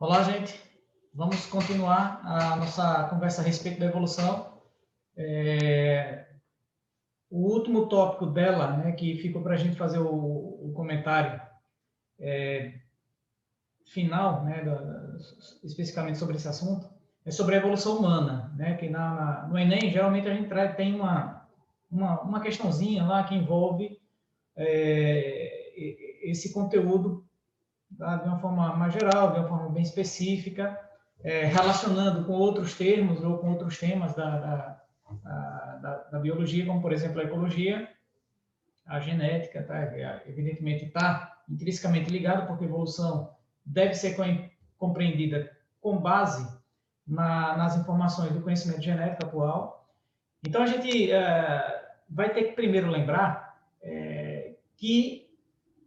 Olá, gente. Vamos continuar a nossa conversa a respeito da evolução. O último tópico dela, né, que ficou para a gente fazer o comentário final, né, especificamente sobre esse assunto, é sobre a evolução humana, né, que no Enem, geralmente a gente tem uma questãozinha lá que envolve esse conteúdo, tá, de uma forma mais geral, de uma forma bem específica, relacionando com outros termos ou com outros temas da biologia, como, por exemplo, a ecologia, a genética, tá? Evidentemente está intrinsecamente ligado, porque a evolução deve ser compreendida com base nas informações do conhecimento genético atual. Então, a gente vai ter que primeiro lembrar que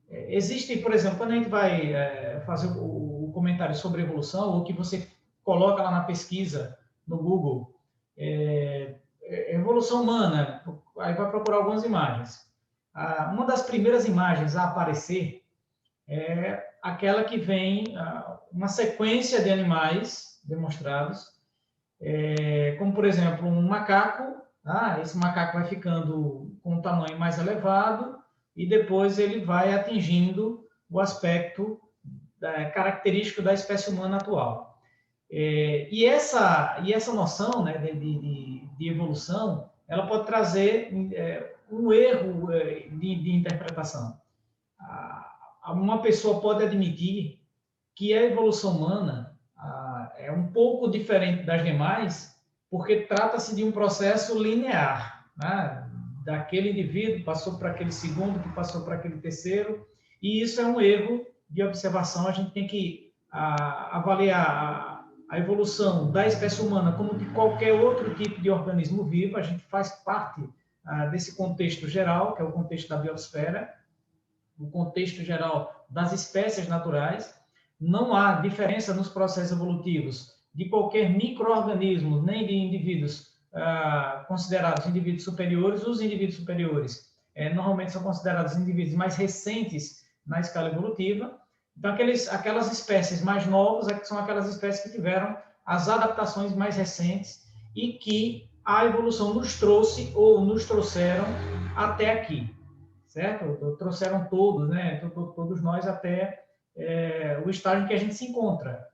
existe, por exemplo, quando a gente vai fazer o comentário sobre evolução, ou que você coloca lá na pesquisa no Google, evolução humana, aí vai procurar algumas imagens. Uma das primeiras imagens a aparecer é aquela que vem uma sequência de animais demonstrados, como, por exemplo, um macaco. Esse macaco vai ficando com um tamanho mais elevado e depois ele vai atingindo o aspecto característico da espécie humana atual. E essa noção, né, de evolução, ela pode trazer um erro de interpretação. Uma pessoa pode admitir que a evolução humana é um pouco diferente das demais, porque trata-se de um processo linear, né? Daquele indivíduo passou para aquele segundo, que passou para aquele terceiro, e isso é um erro de observação. A gente tem que avaliar a evolução da espécie humana como de qualquer outro tipo de organismo vivo. A gente faz parte desse contexto geral, que é o contexto da biosfera, o contexto geral das espécies naturais. Não há diferença nos processos evolutivos de qualquer micro-organismo, nem de indivíduos considerados indivíduos superiores. Os indivíduos superiores normalmente são considerados indivíduos mais recentes na escala evolutiva. Então, aquelas espécies mais novas são aquelas espécies que tiveram as adaptações mais recentes e que a evolução nos trouxe ou nos trouxeram até aqui, certo? Trouxeram todos, né? Todos nós até o estágio em que a gente se encontra.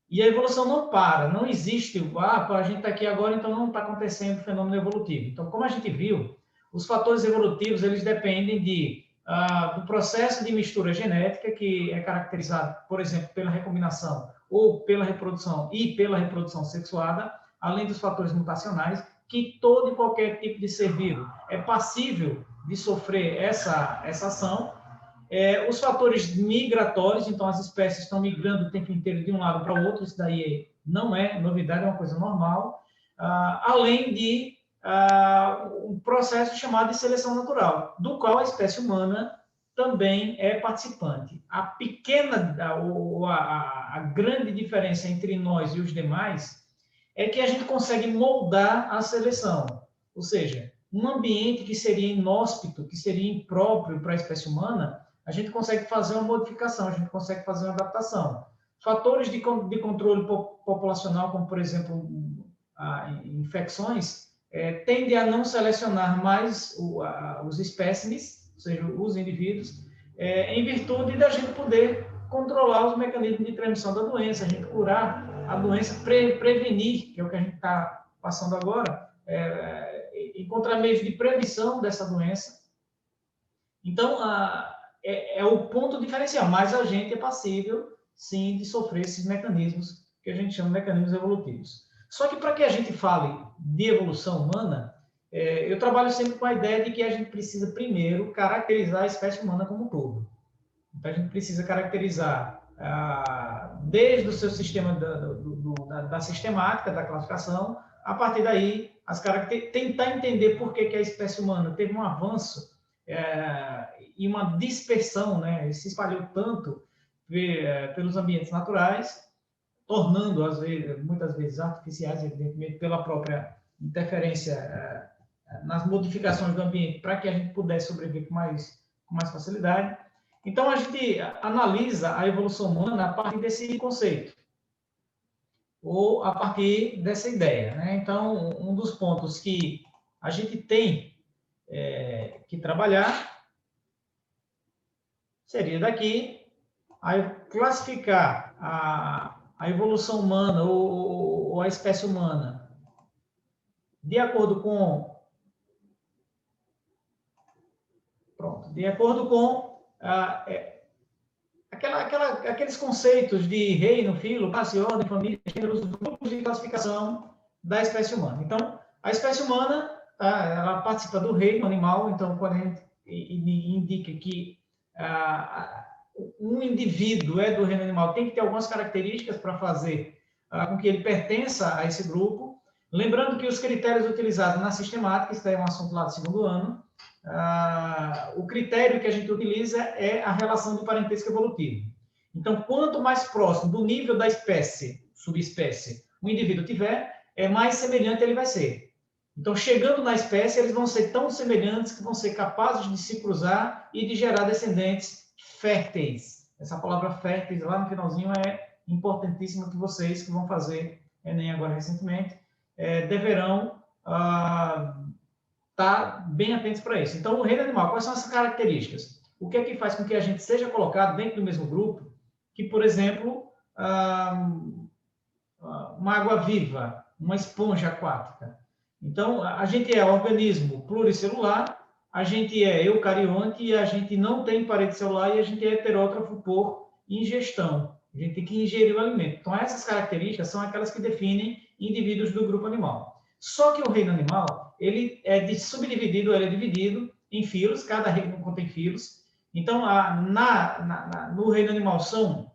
E a evolução não para, não existe, a gente está aqui agora, então não está acontecendo o fenômeno evolutivo. Então, como a gente viu, os fatores evolutivos, eles dependem do processo de mistura genética, que é caracterizado, por exemplo, pela recombinação ou pela reprodução e pela reprodução sexuada, além dos fatores mutacionais, que todo e qualquer tipo de ser vivo é passível de sofrer essa ação. Os fatores migratórios, então as espécies estão migrando o tempo inteiro de um lado para o outro, isso daí não é novidade, é uma coisa normal, além de um processo chamado de seleção natural, do qual a espécie humana também é participante. A grande diferença entre nós e os demais é que a gente consegue moldar a seleção, ou seja, um ambiente que seria inóspito, que seria impróprio para a espécie humana, a gente consegue fazer uma modificação, a gente consegue fazer uma adaptação. Fatores de controle populacional, como, por exemplo, infecções, tendem a não selecionar mais os espécimes, ou seja, os indivíduos, em virtude da gente poder controlar os mecanismos de transmissão da doença, a gente curar a doença, prevenir, que é o que a gente está passando agora, encontrar meios de prevenção dessa doença. Então, é o ponto diferencial, mas a gente é passível, sim, de sofrer esses mecanismos que a gente chama de mecanismos evolutivos. Só que para que a gente fale de evolução humana, eu trabalho sempre com a ideia de que a gente precisa primeiro caracterizar a espécie humana como um todo. Então, a gente precisa caracterizar desde o seu sistema da sistemática, da classificação, a partir daí, tentar entender por que a espécie humana teve um avanço e uma dispersão, né? Se espalhou tanto pelos ambientes naturais, tornando, muitas vezes, artificiais, evidentemente, pela própria interferência nas modificações do ambiente, para que a gente pudesse sobreviver com mais facilidade. Então, a gente analisa a evolução humana a partir desse conceito. ou a partir dessa ideia, né? Então, um dos pontos que a gente tem que trabalhar seria daqui a classificar a evolução humana ou a espécie humana de acordo com aqueles conceitos de reino, filo, classe, ordem, família, gêneros, grupos de classificação da espécie humana. Então, a espécie humana, ela participa do reino animal, então, quando a gente indica que um indivíduo é do reino animal, tem que ter algumas características para fazer com que ele pertença a esse grupo. Lembrando que os critérios utilizados na sistemática, isso é um assunto lá do segundo ano, o critério que a gente utiliza é a relação de parentesco evolutivo. Então, quanto mais próximo do nível da espécie, subespécie, o indivíduo tiver, mais semelhante ele vai ser. Então, chegando na espécie, eles vão ser tão semelhantes que vão ser capazes de se cruzar e de gerar descendentes férteis. Essa palavra férteis, lá no finalzinho, é importantíssima, que vocês que vão fazer Enem agora recentemente, deverão estar bem atentos para isso. Então, o reino animal, quais são essas características? O que é que faz com que a gente seja colocado dentro do mesmo grupo que, por exemplo, uma água-viva, uma esponja aquática? Então, a gente é organismo pluricelular, a gente é eucarionte, a gente não tem parede celular e a gente é heterótrofo por ingestão. A gente tem que ingerir o alimento. Então, essas características são aquelas que definem indivíduos do grupo animal. Só que o reino animal, ele é subdividido, ele é dividido em filos, cada reino contém filos. Então, no reino animal são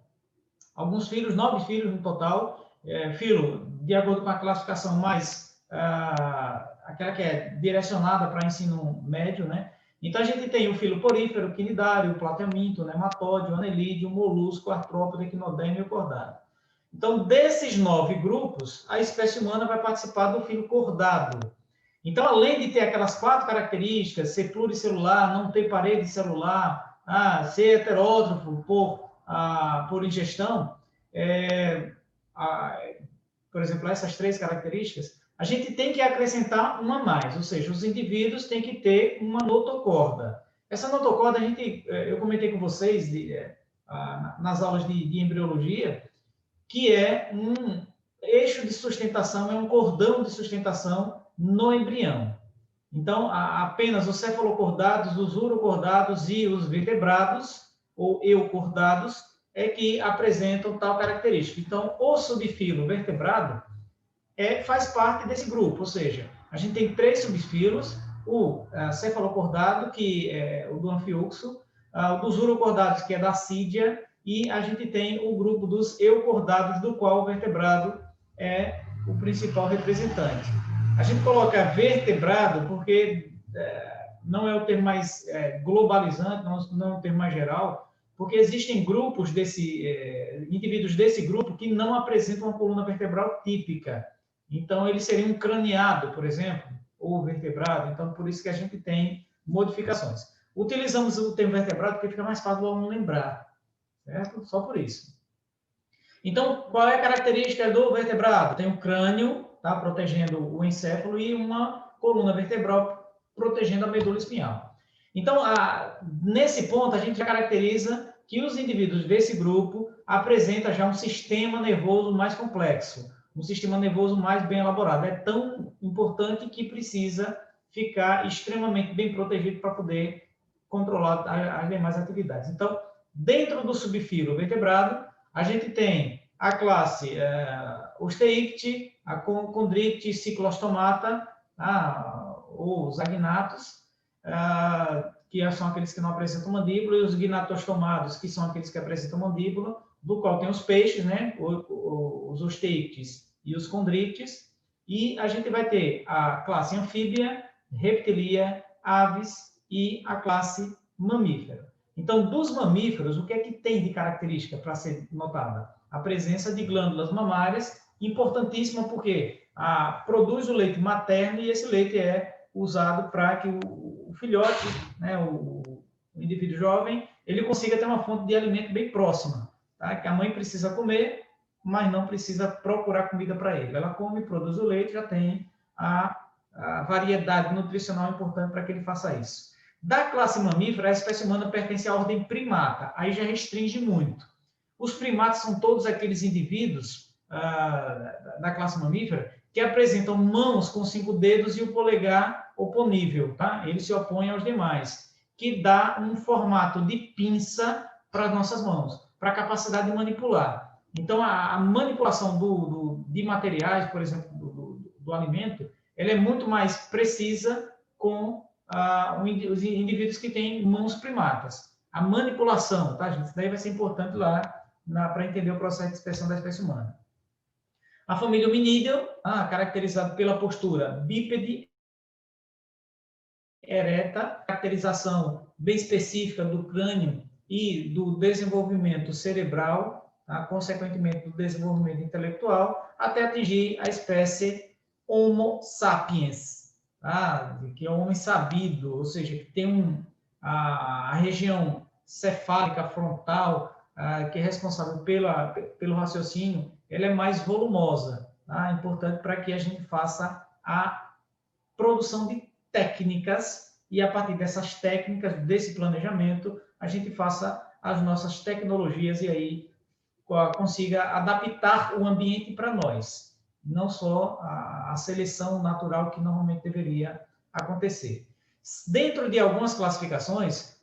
alguns filos, 9 filos no total, filo de acordo com a classificação mais aquela que é direcionada para ensino médio, né? Então, a gente tem o filo porífero, quinidário, plateaminto, nematóide, anelídeo, molusco, artrópode, equinodêmio e cordado. Então, desses 9 grupos, a espécie humana vai participar do filo cordado. Então, além de ter aquelas 4 características, ser pluricelular, não ter parede celular, ser heterótrofo por ingestão, por exemplo, essas 3 características, a gente tem que acrescentar uma a mais, ou seja, os indivíduos têm que ter uma notocorda. Essa notocorda, eu comentei com vocês nas aulas de embriologia, que é um eixo de sustentação, é um cordão de sustentação no embrião. Então, apenas os cefalocordados, os urocordados e os vertebrados, ou eucordados, é que apresentam tal característica. Então, o subfilo vertebrado faz parte desse grupo, ou seja, a gente tem 3 subfilos, o cefalocordado, que é o do anfiuxo, o dos urocordados, que é da assídia, e a gente tem o grupo dos eucordados, do qual o vertebrado é o principal representante. A gente coloca vertebrado porque não é o termo mais globalizante, não é o termo mais geral, porque existem grupos indivíduos desse grupo que não apresentam uma coluna vertebral típica. Então, ele seria um craniado, por exemplo, ou vertebrado. Então, por isso que a gente tem modificações. Utilizamos o termo vertebrado porque fica mais fácil do aluno lembrar, certo? Só por isso. Então, qual é a característica do vertebrado? Tem um crânio, tá, protegendo o encéfalo, e uma coluna vertebral protegendo a medula espinhal. Então, nesse ponto, a gente já caracteriza que os indivíduos desse grupo apresentam já um sistema nervoso mais complexo, um sistema nervoso mais bem elaborado. É tão importante que precisa ficar extremamente bem protegido para poder controlar as demais atividades. Então, dentro do subfilo vertebrado, a gente tem a classe Osteicti, a Chondricti, Cyclostomata, ou os agnatos, que são aqueles que não apresentam mandíbula, e os gnatostomados, que são aqueles que apresentam mandíbula, do qual tem os peixes, né, os Osteictis e os Chondrictis, e a gente vai ter a classe anfíbia, reptilia, aves e a classe mamífera. Então, dos mamíferos, o que é que tem de característica para ser notada? A presença de glândulas mamárias, importantíssima porque produz o leite materno e esse leite é usado para que o filhote, né, o indivíduo jovem, ele consiga ter uma fonte de alimento bem próxima, tá? Que a mãe precisa comer mas não precisa procurar comida para ele. Ela come, produz o leite, já tem a variedade nutricional importante para que ele faça isso. Da classe mamífera, a espécie humana pertence à ordem primata, aí já restringe muito. Os primatas são todos aqueles indivíduos da classe mamífera que apresentam mãos com 5 dedos e o polegar oponível, tá? Ele se opõe aos demais, que dá um formato de pinça para as nossas mãos, para a capacidade de manipular. Então, a manipulação de materiais, por exemplo, do alimento, ela é muito mais precisa com os indivíduos que têm mãos primatas. A manipulação, tá, gente? Isso daí vai ser importante lá para entender o processo de expressão da espécie humana. A família Hominídeo, caracterizada pela postura bípede, ereta, caracterização bem específica do crânio e do desenvolvimento cerebral, consequentemente do desenvolvimento intelectual, até atingir a espécie Homo sapiens, que é o homem sabido, ou seja, que tem a região cefálica frontal, que é responsável pelo raciocínio, ela é mais volumosa, importante para que a gente faça a produção de técnicas e a partir dessas técnicas, desse planejamento, a gente faça as nossas tecnologias e aí consiga adaptar o ambiente para nós, não só a seleção natural que normalmente deveria acontecer. Dentro de algumas classificações,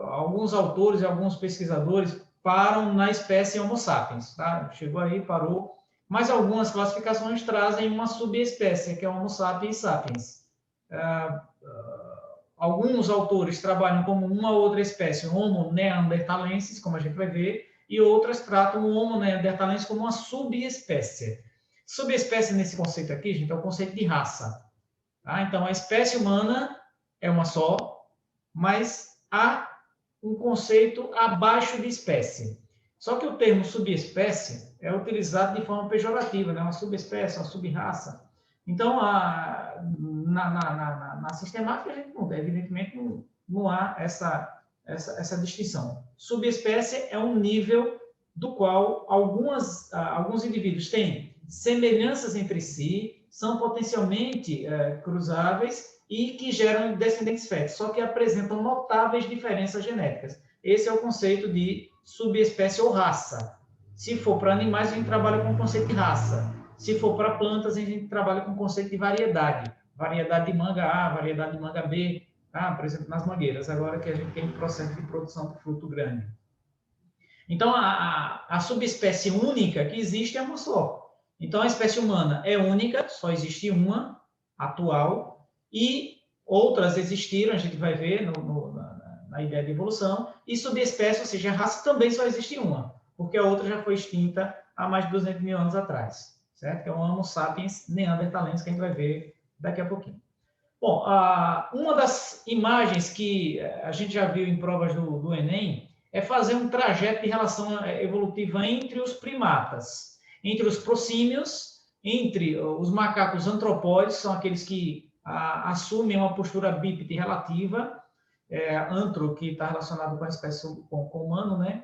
alguns autores e alguns pesquisadores param na espécie Homo sapiens, tá? Chegou aí, parou, mas algumas classificações trazem uma subespécie, que é Homo sapiens sapiens. Alguns autores trabalham como uma outra espécie, Homo neanderthalensis, como a gente vai ver, e outras tratam o Homo neanderthalensis como uma subespécie. Subespécie nesse conceito aqui, gente, é o conceito de raça. Tá? Então, a espécie humana é uma só, mas há um conceito abaixo de espécie. Só que o termo subespécie é utilizado de forma pejorativa, né? Uma subespécie, uma subraça. Então, na sistemática, a gente não, evidentemente, não há essa distinção. Subespécie é um nível do qual alguns indivíduos têm semelhanças entre si, são potencialmente cruzáveis e que geram descendentes férteis, só que apresentam notáveis diferenças genéticas. Esse é o conceito de subespécie ou raça. Se for para animais, a gente trabalha com o conceito de raça. Se for para plantas, a gente trabalha com o conceito de variedade. Variedade de manga A, variedade de manga B, por exemplo, nas mangueiras, agora que a gente tem um processo de produção de fruto grande. Então, a subespécie única que existe é uma só. Então, a espécie humana é única, só existe uma, atual, e outras existiram, a gente vai ver na ideia de evolução, e subespécie, ou seja, a raça também só existe uma, porque a outra já foi extinta há mais de 200 mil anos atrás, certo? Que é o Homo sapiens neanderthalensis, que a gente vai ver daqui a pouquinho. Bom, uma das imagens que a gente já viu em provas do Enem é fazer um trajeto de relação evolutiva entre os primatas, entre os prosímios, entre os macacos antropóides, são aqueles que assumem uma postura bípede relativa, antro, que está relacionado com a espécie com o humano, né?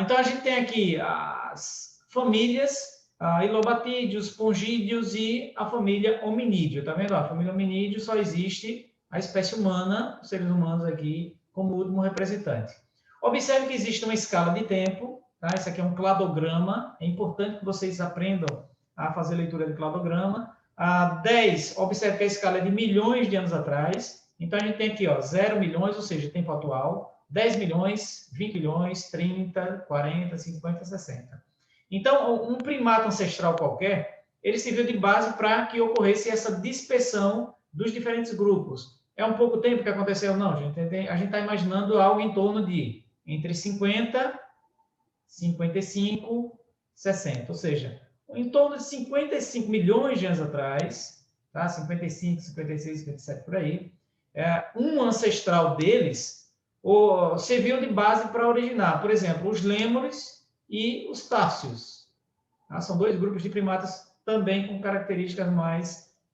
Então, a gente tem aqui as famílias, Ilobatídeos, Pongídeos e a família Hominídeo, tá vendo? A família Hominídeo só existe a espécie humana, os seres humanos aqui, como último representante. Observe que existe uma escala de tempo, tá? Isso aqui é um cladograma, é importante que vocês aprendam a fazer leitura de cladograma. 10, observe que a escala é de milhões de anos atrás, então a gente tem aqui, 0 milhões, ou seja, tempo atual, 10 milhões, 20 milhões, 30, 40, 50, 60. Então, um primata ancestral qualquer, ele serviu de base para que ocorresse essa dispersão dos diferentes grupos. É um pouco tempo que aconteceu? Não, gente. A gente está imaginando algo em torno de entre 50, 55, 60. Ou seja, em torno de 55 milhões de anos atrás, tá? 55, 56, 57, por aí, um ancestral deles serviu de base para originar, por exemplo, os lêmures e os társios. Tá? São dois grupos de primatas também com características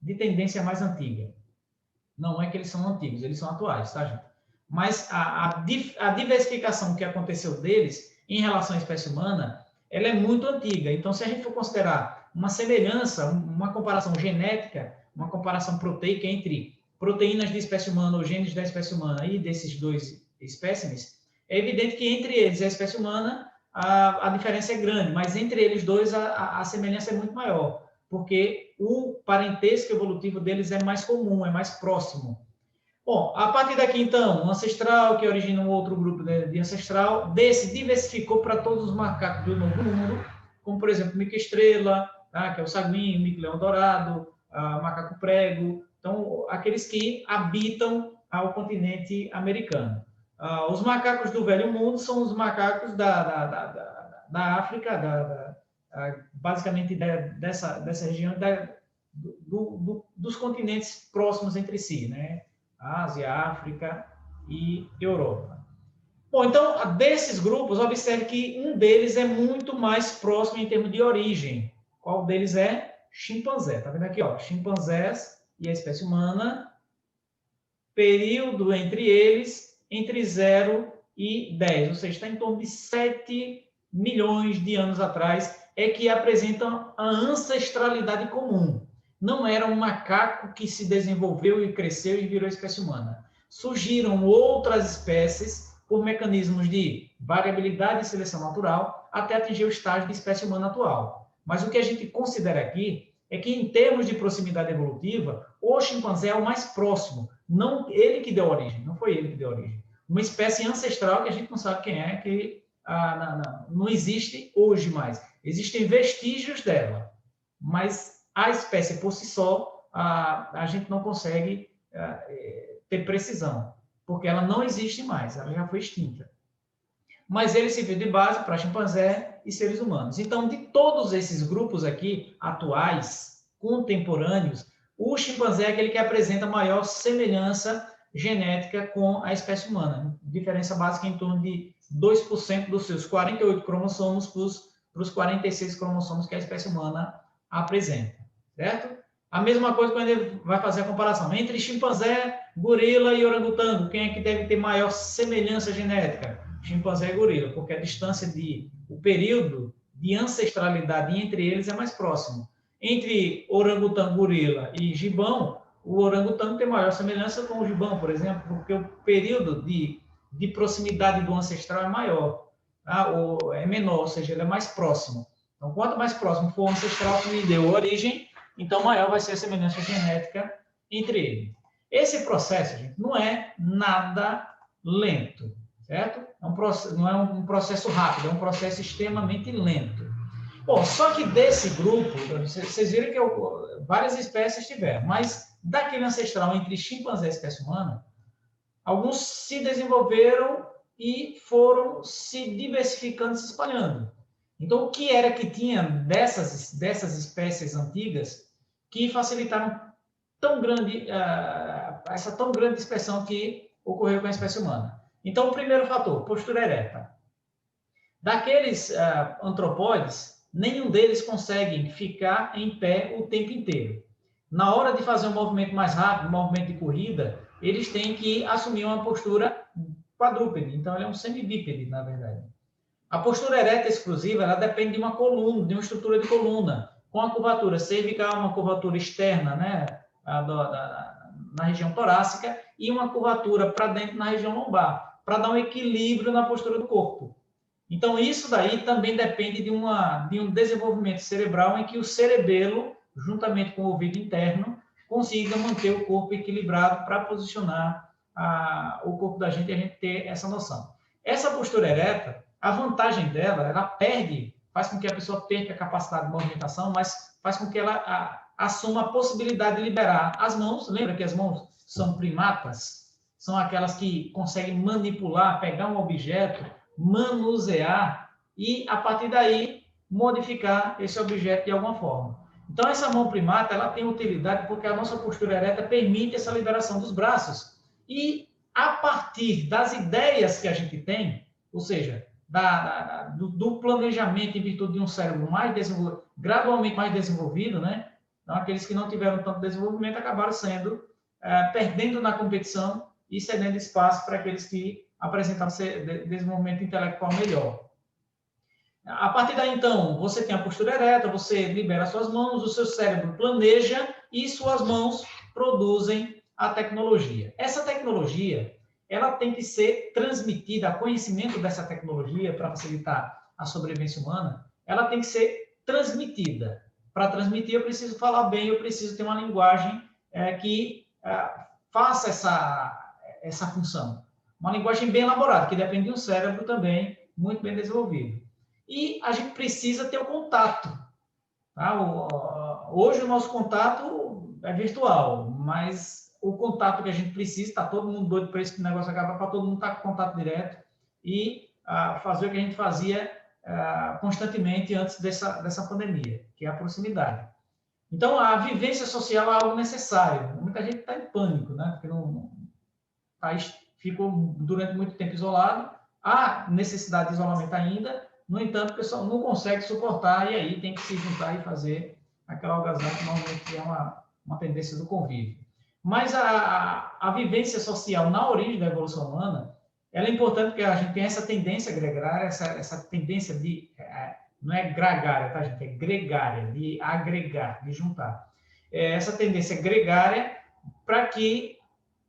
de tendência mais antiga. Não é que eles são antigos, eles são atuais, tá, gente? Mas a diversificação que aconteceu deles em relação à espécie humana ela é muito antiga. Então, se a gente for considerar uma semelhança, uma comparação genética, uma comparação proteica entre proteínas de espécie humana ou genes da espécie humana e desses dois espécimes, é evidente que entre eles e a espécie humana a diferença é grande, mas entre eles dois a semelhança é muito maior, porque o parentesco evolutivo deles é mais comum, é mais próximo. Bom, a partir daqui, então, um ancestral que origina um outro grupo de ancestral, desse diversificou para todos os macacos do Novo Mundo, como, por exemplo, mica-estrela, tá? Que é o saguinho, mico-leão dourado, macaco prego, então, aqueles que habitam o continente americano. Os macacos do Velho Mundo são os macacos da África, basicamente dessa região, dos continentes próximos entre si, né? Ásia, África e Europa. Bom, então, desses grupos, observe que um deles é muito mais próximo em termos de origem. Qual deles é? Chimpanzé. Está vendo aqui, ó? Chimpanzés e a espécie humana, período entre eles, entre 0 e 10, ou seja, está em torno de 7 milhões de anos atrás, é que apresentam a ancestralidade comum. Não era um macaco que se desenvolveu e cresceu e virou espécie humana. Surgiram outras espécies por mecanismos de variabilidade e seleção natural até atingir o estágio de espécie humana atual. Mas o que a gente considera aqui é que, em termos de proximidade evolutiva, o chimpanzé é o mais próximo. Não ele que deu origem, não foi ele que deu origem. Uma espécie ancestral que a gente não sabe quem é, que não existe hoje mais. Existem vestígios dela, mas a espécie por si só, a gente não consegue ter precisão, porque ela não existe mais, ela já foi extinta. Mas ele serviu de base para chimpanzé e seres humanos. Então, de todos esses grupos aqui, atuais, contemporâneos, o chimpanzé é aquele que apresenta maior semelhança genética com a espécie humana. Diferença básica em torno de 2% dos seus 48 cromossomos para os 46 cromossomos que a espécie humana apresenta, certo? A mesma coisa quando ele vai fazer a comparação entre chimpanzé, gorila e orangotango. Quem é que deve ter maior semelhança genética? Chimpanzé e gorila, porque a distância o período de ancestralidade entre eles é mais próximo. Entre orangotango, gorila e gibão, o orangotango tem maior semelhança com o gibão, por exemplo, porque o período de proximidade do ancestral é maior, tá? Ou é menor, ou seja, ele é mais próximo. Então, quanto mais próximo for o ancestral que lhe deu origem, então maior vai ser a semelhança genética entre eles. Esse processo, gente, não é nada lento, certo? Não é um processo rápido, é um processo extremamente lento. Bom, só que desse grupo, vocês viram que várias espécies tiveram, mas daquele ancestral entre chimpanzé e espécie humana, alguns se desenvolveram e foram se diversificando, se espalhando. Então, o que era que tinha dessas espécies antigas que facilitaram essa tão grande dispersão que ocorreu com a espécie humana? Então, o primeiro fator, postura ereta. Daqueles antropóides, nenhum deles consegue ficar em pé o tempo inteiro. Na hora de fazer um movimento mais rápido, um movimento de corrida, eles têm que assumir uma postura quadrúpede. Então, ele é um semibípede, na verdade. A postura ereta exclusiva, ela depende de uma coluna, de uma estrutura de coluna, com a curvatura cervical, uma curvatura externa, né, na região torácica, e uma curvatura para dentro na região lombar, para dar um equilíbrio na postura do corpo. Então, isso daí também depende de um desenvolvimento cerebral em que o cerebelo, juntamente com o ouvido interno, consiga manter o corpo equilibrado para posicionar o corpo da gente e a gente ter essa noção. Essa postura ereta, a vantagem dela, ela faz com que a pessoa perca a capacidade de movimentação, mas faz com que ela assuma a possibilidade de liberar as mãos. Lembra que as mãos são primatas? São aquelas que conseguem manipular, pegar um objeto, manusear e, a partir daí, modificar esse objeto de alguma forma. Então, essa mão primata, ela tem utilidade porque a nossa postura ereta permite essa liberação dos braços. E, a partir das ideias que a gente tem, ou seja, do planejamento em virtude de um cérebro mais desenvolvido, gradualmente mais desenvolvido, né? Então, aqueles que não tiveram tanto desenvolvimento acabaram perdendo na competição e cedendo espaço para aqueles que apresentavam desenvolvimento intelectual melhor. A partir daí, então, você tem a postura ereta, você libera suas mãos, o seu cérebro planeja e suas mãos produzem a tecnologia. Essa tecnologia, ela tem que ser transmitida, o conhecimento dessa tecnologia para facilitar a sobrevivência humana, ela tem que ser transmitida. Para transmitir, eu preciso falar bem, eu preciso ter uma linguagem que faça essa função. Uma linguagem bem elaborada, que depende de um cérebro também muito bem desenvolvido. E a gente precisa ter o contato. Tá? Hoje o nosso contato é virtual, mas o contato que a gente precisa, está todo mundo doido para esse negócio acabar, para todo mundo estar com contato direto e fazer o que a gente fazia constantemente antes dessa pandemia, que é a proximidade. Então, a vivência social é algo necessário. Muita gente está em pânico, né? Porque ficou durante muito tempo isolado, há necessidade de isolamento ainda, no entanto, o pessoal não consegue suportar e aí tem que se juntar e fazer aquela algazarra que normalmente é uma tendência do convívio. Mas a vivência social na origem da evolução humana, ela é importante porque a gente tem essa tendência gregária, essa tendência de... não é gregária, tá, gente? É gregária, de agregar, de juntar. Essa tendência gregária para que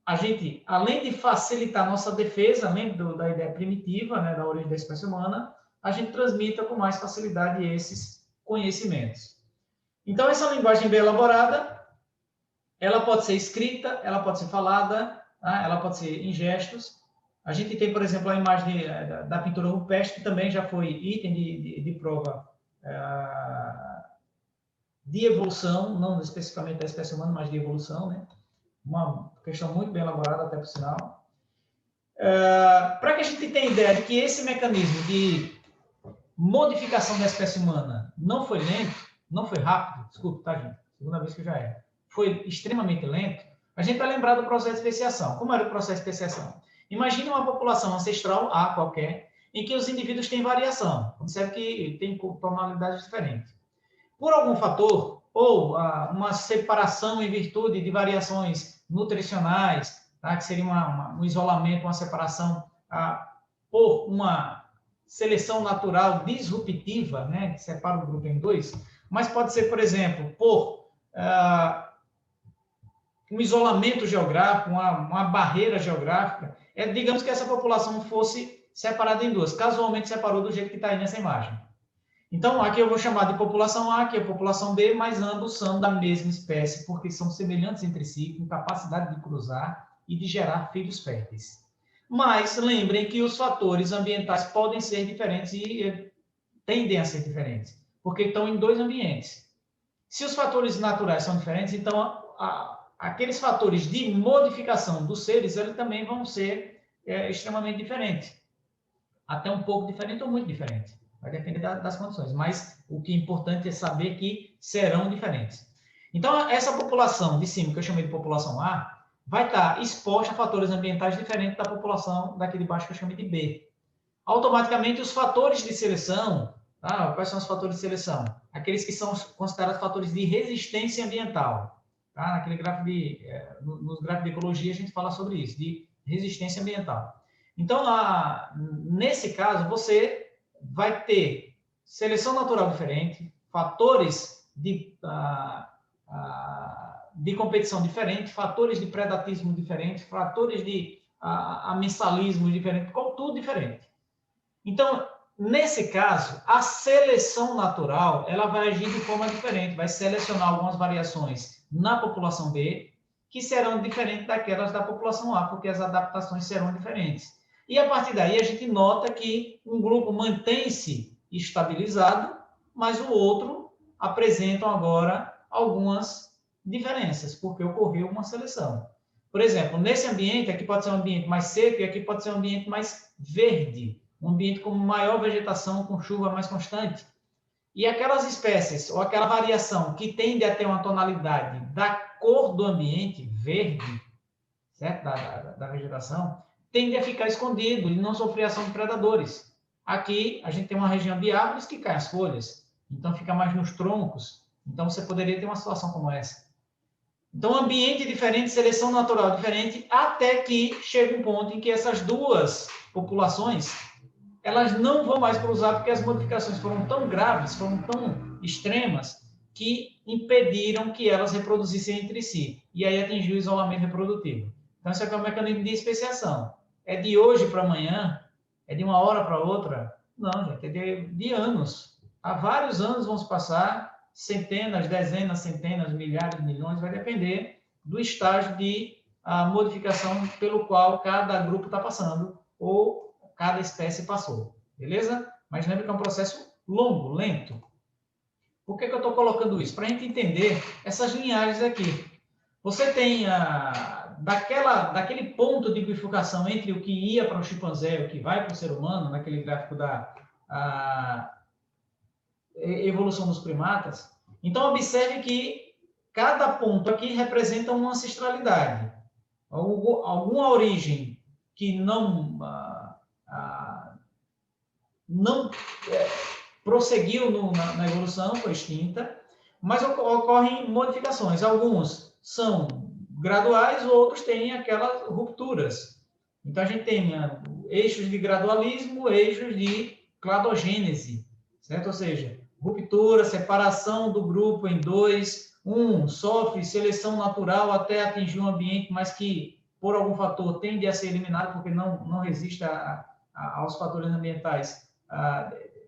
a gente, além de facilitar a nossa defesa, além da ideia primitiva, né, da origem da espécie humana, a gente transmita com mais facilidade esses conhecimentos. Então, essa linguagem bem elaborada, ela pode ser escrita, ela pode ser falada, tá? Ela pode ser em gestos. A gente tem, por exemplo, a imagem da pintura rupestre, que também já foi item de prova de evolução, não especificamente da espécie humana, mas de evolução, né? Uma questão muito bem elaborada, até por sinal. Para que a gente tenha ideia de que esse mecanismo de modificação da espécie humana não foi lento, não foi rápido, desculpe, tá, gente? Segunda vez que já é. Foi extremamente lento, a gente vai lembrar do processo de especiação. Como era o processo de especiação? Imagine uma população ancestral, A qualquer, em que os indivíduos têm variação. Observe que tem tonalidades diferentes. Por algum fator, ou uma separação em virtude de variações nutricionais, tá? Que seria um isolamento, uma separação por uma seleção natural disruptiva, né? Que separa o grupo em dois, mas pode ser, por exemplo, por um isolamento geográfico, uma barreira geográfica. Digamos que essa população fosse separada em duas, casualmente separou do jeito que está aí nessa imagem. Então, aqui eu vou chamar de população A, que é a população B, mas ambos são da mesma espécie, porque são semelhantes entre si, com capacidade de cruzar e de gerar filhos férteis. Mas lembrem que os fatores ambientais podem ser diferentes e tendem a ser diferentes, porque estão em dois ambientes. Se os fatores naturais são diferentes, então aqueles fatores de modificação dos seres, eles também vão ser extremamente diferentes. Até um pouco diferente ou muito diferente. Vai depender das condições, mas o que é importante é saber que serão diferentes. Então, essa população de cima, que eu chamei de população A, vai estar exposta a fatores ambientais diferentes da população daqui de baixo, que eu chamei de B. Automaticamente, os fatores de seleção, quais são os fatores de seleção? Aqueles que são considerados fatores de resistência ambiental. Naquele gráfico nos gráficos de ecologia, a gente fala sobre isso, de resistência ambiental. Então, nesse caso, você vai ter seleção natural diferente, fatores de competição diferente, fatores de predatismo diferente, fatores de amensalismo diferente, tudo diferente. Então, nesse caso, a seleção natural, ela vai agir de forma diferente, vai selecionar algumas variações na população B, que serão diferentes daquelas da população A, porque as adaptações serão diferentes. E a partir daí a gente nota que um grupo mantém-se estabilizado, mas o outro apresentam agora algumas diferenças, porque ocorreu uma seleção. Por exemplo, nesse ambiente, aqui pode ser um ambiente mais seco e aqui pode ser um ambiente mais verde, um ambiente com maior vegetação, com chuva mais constante. E aquelas espécies, ou aquela variação que tende a ter uma tonalidade da cor do ambiente, verde, certo? Da vegetação, tende a ficar escondido e não sofrer ação de predadores. Aqui, a gente tem uma região de árvores que caem as folhas, então fica mais nos troncos. Então, você poderia ter uma situação como essa. Então, ambiente diferente, seleção natural diferente, até que chega um ponto em que essas duas populações elas não vão mais cruzar porque as modificações foram tão graves, foram tão extremas, que impediram que elas reproduzissem entre si. E aí atingiu o isolamento reprodutivo. Então, isso aqui é um mecanismo de especiação. É de hoje para amanhã? É de uma hora para outra? Não, gente, é de anos. Há vários anos vão se passar, centenas, dezenas, centenas, milhares, milhões, vai depender do estágio de modificação pelo qual cada grupo está passando, ou cada espécie passou, beleza? Mas lembre que é um processo longo, lento. Por que eu estou colocando isso? Para a gente entender essas linhagens aqui. Você tem daquele ponto de bifurcação entre o que ia para o chimpanzé e o que vai para o ser humano, naquele gráfico da evolução dos primatas. Então, observe que cada ponto aqui representa uma ancestralidade. Alguma origem que não prosseguiu na evolução, foi extinta, mas ocorrem modificações. Alguns são graduais, outros têm aquelas rupturas. Então, a gente tem eixos de gradualismo, eixos de cladogênese, certo? Ou seja, ruptura, separação do grupo em dois, um sofre seleção natural até atingir um ambiente, mas que, por algum fator, tende a ser eliminado, porque não resiste aos fatores ambientais,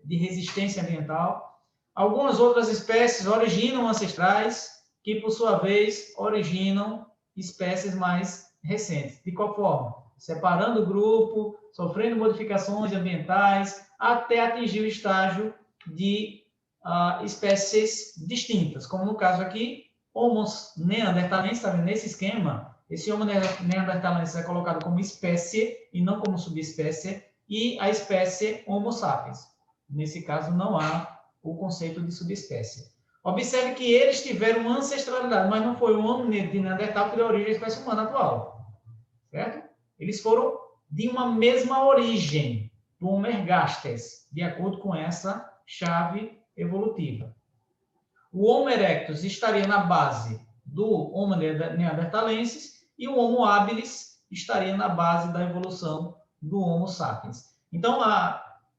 de resistência ambiental. Algumas outras espécies originam ancestrais, que, por sua vez, originam espécies mais recentes. De qual forma? Separando o grupo, sofrendo modificações ambientais, até atingir o estágio de espécies distintas, como no caso aqui, Homo neanderthalensis, tá vendo? Nesse esquema, esse Homo neanderthalensis é colocado como espécie e não como subespécie, e a espécie Homo sapiens. Nesse caso, não há o conceito de subespécie. Observe que eles tiveram uma ancestralidade, mas não foi o Homo de Neandertal que deu origem à espécie humana atual. Certo? Eles foram de uma mesma origem, do Homo ergastes, de acordo com essa chave evolutiva. O Homo erectus estaria na base do Homo neanderthalensis e o Homo habilis estaria na base da evolução do Homo sapiens. Então,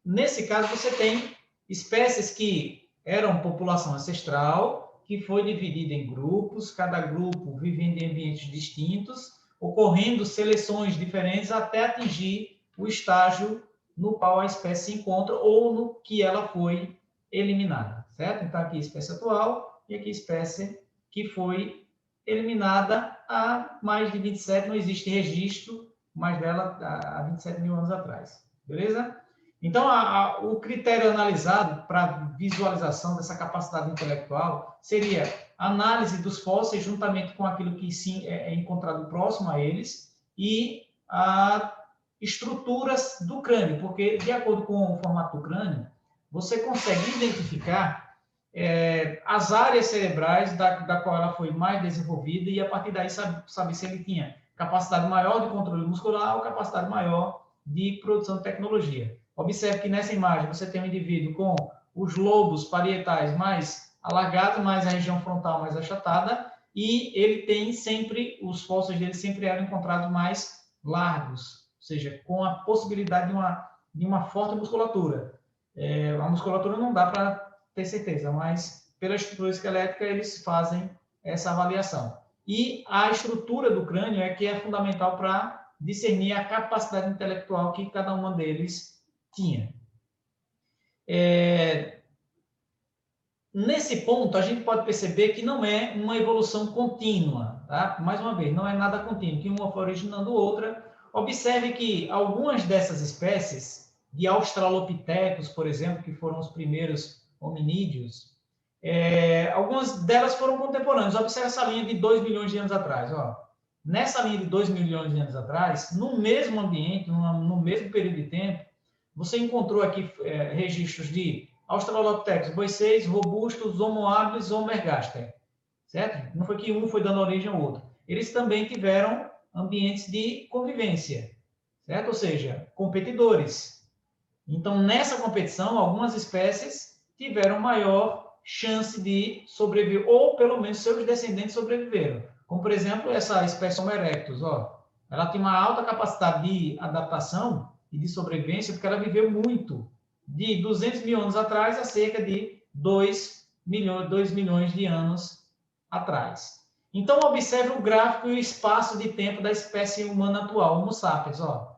nesse caso, você tem espécies que eram população ancestral, que foi dividida em grupos, cada grupo vivendo em ambientes distintos, ocorrendo seleções diferentes até atingir o estágio no qual a espécie se encontra ou no que ela foi eliminada, certo? Então, aqui a espécie atual e aqui a espécie que foi eliminada há mais de 27, não existe registro mais dela há 27 mil anos atrás, beleza? Então, o critério analisado para visualização dessa capacidade intelectual seria a análise dos fósseis juntamente com aquilo que sim é encontrado próximo a eles e estruturas do crânio, porque, de acordo com o formato do crânio, você consegue identificar as áreas cerebrais da qual ela foi mais desenvolvida e, a partir daí, saber se ele tinha capacidade maior de controle muscular ou capacidade maior de produção de tecnologia. Observe que nessa imagem você tem um indivíduo com os lobos parietais mais alargados, mais a região frontal mais achatada, e ele tem sempre, os fósseis dele sempre eram encontrados mais largos, ou seja, com a possibilidade de uma forte musculatura. A musculatura não dá para ter certeza, mas pela estrutura esquelética eles fazem essa avaliação. E a estrutura do crânio é que é fundamental para discernir a capacidade intelectual que cada uma deles tinha. Nesse ponto, a gente pode perceber que não é uma evolução contínua, tá? Mais uma vez, não é nada contínuo, que uma foi originando outra. Observe que algumas dessas espécies, de australopithecus, por exemplo, que foram os primeiros hominídeos, algumas delas foram contemporâneas. Observe essa linha de 2 milhões de anos atrás. Ó. Nessa linha de 2 milhões de anos atrás, no mesmo ambiente, no mesmo período de tempo, você encontrou aqui registros de Australopithecus boiceus, robustos, Homo habilis, Homo ergaster, certo? Não foi que um foi dando origem ao outro. Eles também tiveram ambientes de convivência, certo? Ou seja, competidores. Então, nessa competição, algumas espécies tiveram maior chance de sobreviver, ou pelo menos seus descendentes sobreviveram. Como, por exemplo, essa espécie Homo erectus, ó. Ela tinha uma alta capacidade de adaptação e de sobrevivência, porque ela viveu muito, de 200 mil anos atrás a cerca de 2 milhões de anos atrás. Então, observe o gráfico e o espaço de tempo da espécie humana atual, Homo sapiens, ó,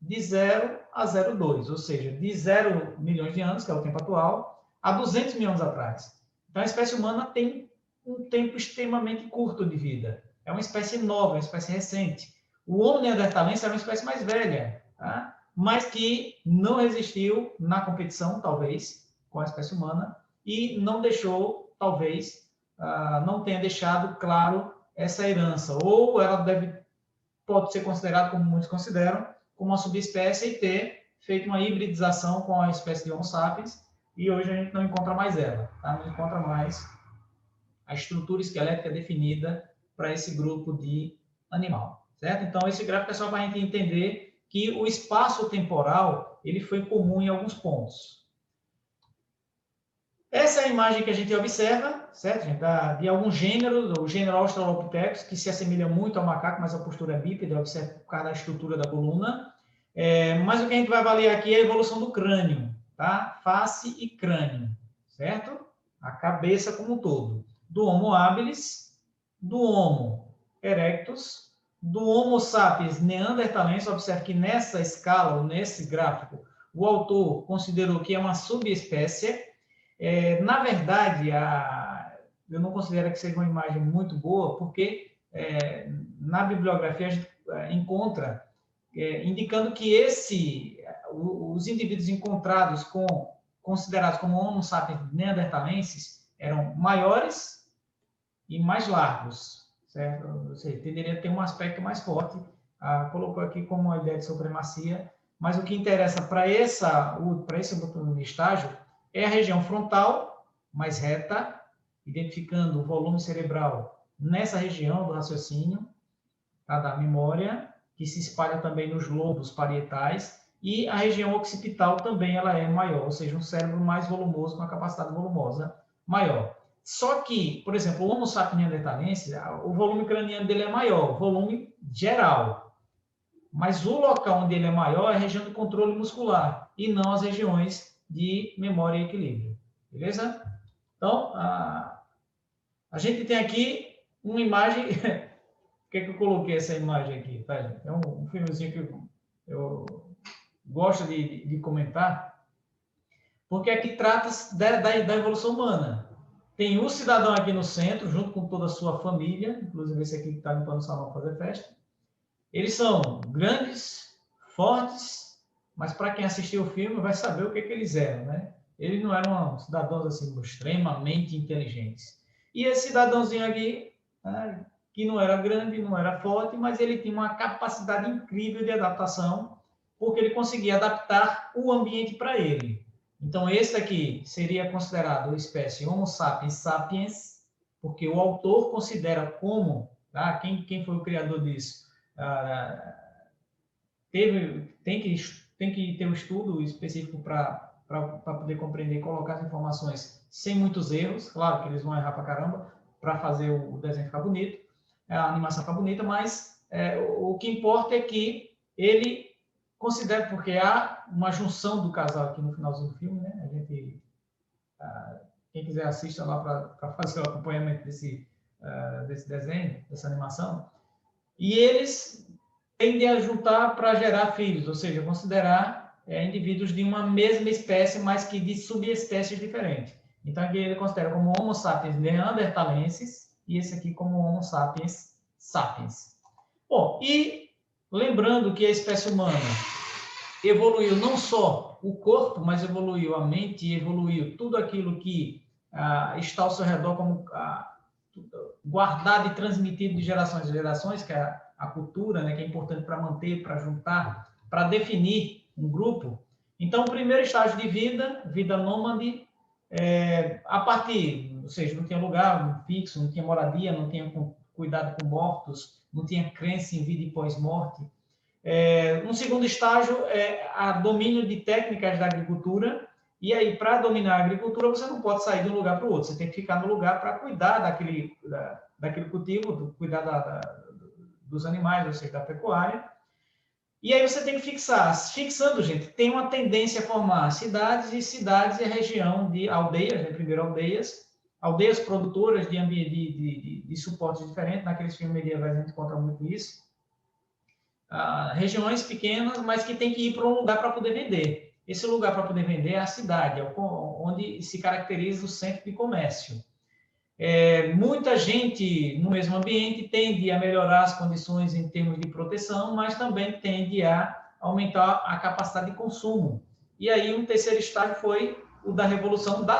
de 0 a 0,2, ou seja, de 0 milhões de anos, que é o tempo atual, a 200 mil anos atrás. Então, a espécie humana tem um tempo extremamente curto de vida. É uma espécie nova, uma espécie recente. O Homo neanderthalense é uma espécie mais velha, tá? Mas que não resistiu na competição, talvez, com a espécie humana, e não deixou, talvez, não tenha deixado claro essa herança. Ou ela pode ser considerada, como muitos consideram, como uma subespécie e ter feito uma hibridização com a espécie de Homo sapiens, e hoje a gente não encontra mais ela, tá? Não encontra mais a estrutura esquelética definida para esse grupo de animal, certo? Então, esse gráfico é só para a gente entender que o espaço temporal ele foi comum em alguns pontos. Essa é a imagem que a gente observa, certo, gente? De alguns gêneros, o gênero Australopithecus, que se assemelha muito ao macaco, mas a postura é bípede, observa por causa da estrutura da coluna. Mas o que a gente vai avaliar aqui é a evolução do crânio, tá? Face e crânio, certo? A cabeça como um todo. Do Homo habilis, do Homo erectus, do Homo sapiens neanderthalense. Observe que nessa escala, ou nesse gráfico, o autor considerou que é uma subespécie. Na verdade, eu não considero que seja uma imagem muito boa, porque na bibliografia a gente encontra indicando que os indivíduos encontrados considerados como Homo sapiens neanderthalenses eram maiores e mais largos, certo? Ou seja, tenderia a ter um aspecto mais forte. Colocou aqui como uma ideia de supremacia, mas o que interessa para esse estágio é a região frontal, mais reta, identificando o volume cerebral nessa região do raciocínio, tá? Da memória, que se espalha também nos lobos parietais, e a região occipital também ela é maior, ou seja, um cérebro mais volumoso, com a capacidade volumosa maior. Só que, por exemplo, o Homo sapiens neanderthalense, o volume craniano dele é maior, o volume geral. Mas o local onde ele é maior é a região do controle muscular, e não as regiões de memória e equilíbrio. Beleza? Então, a gente tem aqui uma imagem. Por que eu coloquei essa imagem aqui? Tá, gente? É um filmezinho que eu gosto de comentar, porque aqui trata da evolução humana. Tem um cidadão aqui no centro, junto com toda a sua família, inclusive esse aqui que está limpando o salão para fazer festa. Eles são grandes, fortes, mas para quem assistiu o filme vai saber o que eles eram, né? Eles não eram cidadãos assim extremamente inteligentes. E esse cidadãozinho aqui, né, que não era grande, não era forte, mas ele tinha uma capacidade incrível de adaptação, porque ele conseguia adaptar o ambiente para ele. Então, esse aqui seria considerado a espécie Homo sapiens sapiens, porque o autor considera como, tá? Quem foi o criador disso? Tem que ter um estudo específico para poder compreender e colocar as informações sem muitos erros. Claro que eles vão errar para caramba para fazer o desenho ficar bonito, a animação ficar bonita, mas o que importa é que ele considera, porque há uma junção do casal aqui no finalzinho do filme, né? A gente, quem quiser assista lá para fazer o acompanhamento desse desenho, dessa animação. E eles tendem a juntar para gerar filhos, ou seja, considerar indivíduos de uma mesma espécie, mas que de subespécies diferentes. Então, aqui ele considera como Homo sapiens neanderthalenses e esse aqui como Homo sapiens sapiens. Bom, e lembrando que a espécie humana evoluiu não só o corpo, mas evoluiu a mente, evoluiu tudo aquilo que está ao seu redor como guardado e transmitido de gerações em gerações, que é a cultura, né, que é importante para manter, para juntar, para definir um grupo. Então, o primeiro estágio de vida nômade, a partir, ou seja, não tinha lugar fixo, não tinha moradia, não tinha cuidado com mortos, não tinha crença em vida e pós-morte. Um segundo estágio é o domínio de técnicas da agricultura. E aí, para dominar a agricultura, você não pode sair de um lugar para o outro. Você tem que ficar no lugar para cuidar daquele cultivo, cuidar dos animais, ou seja, da pecuária. E aí você tem que fixar. Fixando, gente, tem uma tendência a formar cidades e a região de aldeias, né? Primeiro aldeias produtoras de suportes diferentes. Naqueles filmes medievais a gente encontra muito isso. Regiões pequenas, mas que tem que ir para um lugar para poder vender. Esse lugar para poder vender é a cidade, onde se caracteriza o centro de comércio. Muita gente no mesmo ambiente tende a melhorar as condições em termos de proteção, mas também tende a aumentar a capacidade de consumo. E aí um terceiro estágio foi o das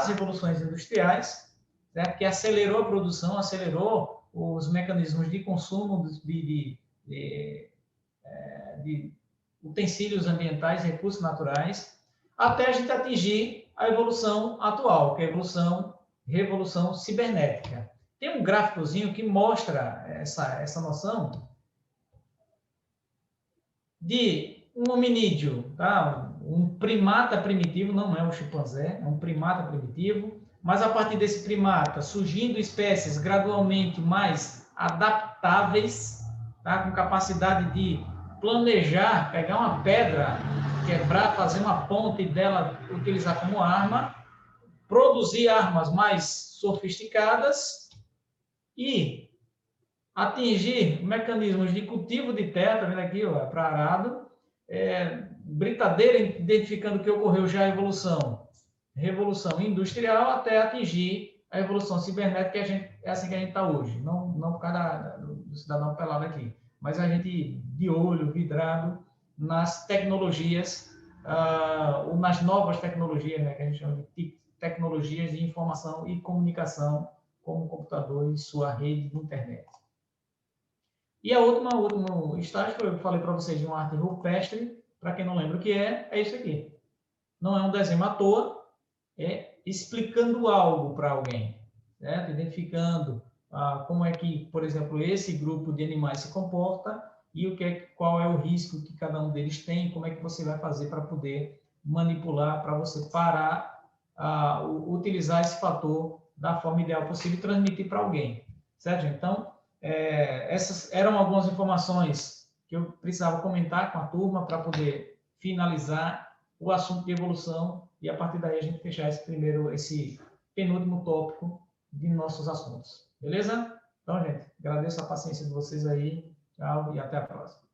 revoluções industriais, certo? Que acelerou a produção, acelerou os mecanismos de consumo de utensílios ambientais, recursos naturais, até a gente atingir a evolução atual, que é a revolução cibernética. Tem um gráficozinho que mostra essa noção de um hominídeo, tá? Um primata primitivo, não é um chimpanzé, é um primata primitivo, mas a partir desse primata surgindo espécies gradualmente mais adaptáveis, tá? Com capacidade de planejar, pegar uma pedra, quebrar, fazer uma ponta e dela utilizar como arma, produzir armas mais sofisticadas e atingir mecanismos de cultivo de terra, tá vendo aqui, para arado, britadeira, identificando que ocorreu já a revolução industrial, até atingir a evolução cibernética, que é assim que a gente está hoje, não por causa do cidadão pelado aqui, mas a gente de olho, vidrado nas tecnologias, ou nas novas tecnologias, né, que a gente chama de tecnologias de informação e comunicação, como o computador e sua rede de internet. E a último estágio, eu falei para vocês de uma arte rupestre, para quem não lembra o que é isso aqui. Não é um desenho à toa, é explicando algo para alguém, certo? Identificando como é que, por exemplo, esse grupo de animais se comporta e qual é o risco que cada um deles tem, como é que você vai fazer para poder manipular, para você parar, utilizar esse fator da forma ideal possível e transmitir para alguém, certo? Então, essas eram algumas informações que eu precisava comentar com a turma para poder finalizar o assunto de evolução e a partir daí a gente fechar esse penúltimo tópico de nossos assuntos. Beleza? Então, gente, agradeço a paciência de vocês aí. Tchau e até a próxima.